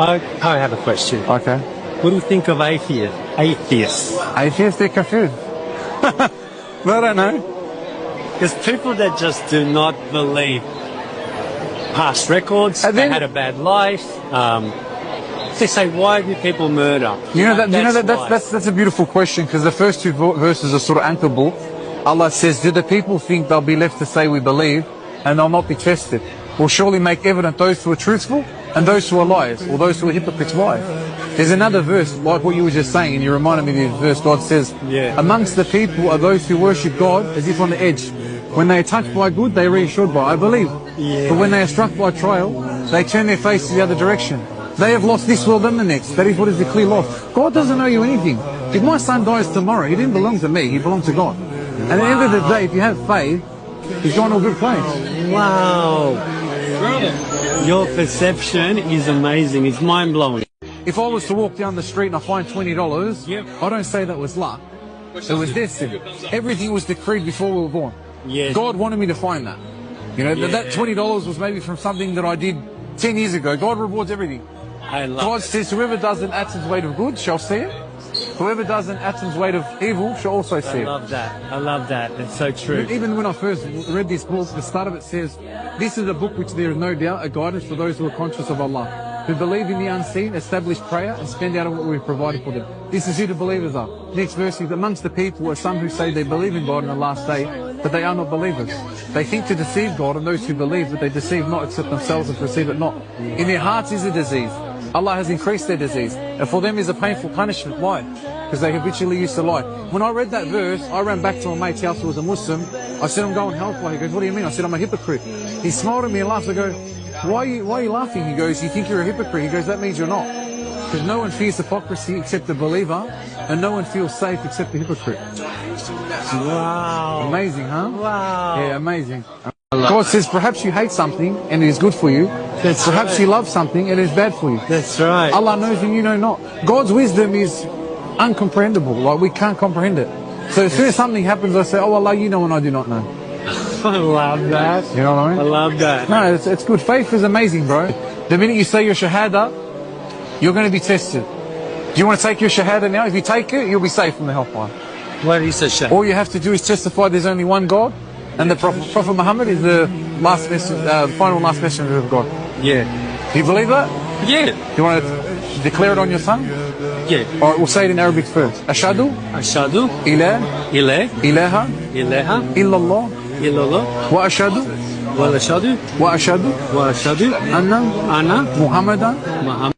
I have a question. Okay. What do you think of atheists? Atheists, they're confused. I don't know. There's people that just do not believe past records. And They then- had a bad life. They say, why do people murder? That's a beautiful question, because the first two verses of Surah Ankabut, Allah says, do the people think they'll be left to say we believe and they'll not be tested? We'll surely make evident those who are truthful and those who are liars, or those who are hypocrites. Why? There's another verse, like what you were just saying, and you reminded me of the verse. God says, amongst the people are those who worship God as if on the edge. When they are touched by good, they are reassured by, I believe. But when they are struck by trial, they turn their face to the other direction. They have lost this world and the next. That is what is the clear loss. God doesn't owe you anything. If my son dies tomorrow, he didn't belong to me, he belonged to God. And at the end of the day, if you have faith, he's going to a good place. Wow. Your perception is amazing. It's mind-blowing. If I was to walk down the street and I find $20, I don't say that was luck. It was destiny. Everything was decreed before we were born. Yes. God wanted me to find that. You know, that $20 was maybe from something that I did 10 years ago. God rewards everything. God says, whoever does an atom's weight of good shall see it. Whoever does an atom's weight of evil shall also see it. I love that. I love that. It's so true. Even when I first read this book, the start of it says, this is a book which there is no doubt a guidance for those who are conscious of Allah, who believe in the unseen, establish prayer, and spend out of what we've provided for them. This is who the believers are. Next verse is, amongst the people are some who say they believe in God in the last day, but they are not believers. They think to deceive God, and those who believe, but they deceive not except themselves and perceive it not. In their hearts is a disease. Allah has increased their disease, and for them is a painful punishment. Why? Because they habitually used to lie. When I read that verse, I ran back to my mate's house who was a Muslim. I said, I'm going hellfire. He goes, what do you mean? I said, I'm a hypocrite. He smiled at me and laughed. I go, why are you laughing? He goes, you think you're a hypocrite? He goes, that means you're not. Because no one fears hypocrisy except the believer, and no one feels safe except the hypocrite. Wow. Amazing, huh? Wow. Yeah, amazing. God says, perhaps you hate something and it is good for you. Perhaps you love something and it is bad for you. That's right. Allah knows and you know not. God's wisdom is uncomprehendable. Like, we can't comprehend it. So as soon as something happens, I say, oh Allah, you know and I do not know. I love that. You know what I mean? I love that. No, it's good. Faith is amazing, bro. The minute you say your shahada, you're going to be tested. Do you want to take your shahada now? If you take it, you'll be safe from the hellfire. What is a shahada? All you have to do is testify there's only one God, and the Prophet Muhammad is the last last messenger of God. Yeah. Do you believe that? Yeah. Do you want to declare it on your tongue? Yeah. Alright, we'll say it in Arabic first. Ashadu Ashadu ilaha ilaha illallah illallah wa ashadu wa ashadu wa ashadu wa ashadu anna anna Muhammadan Muhammad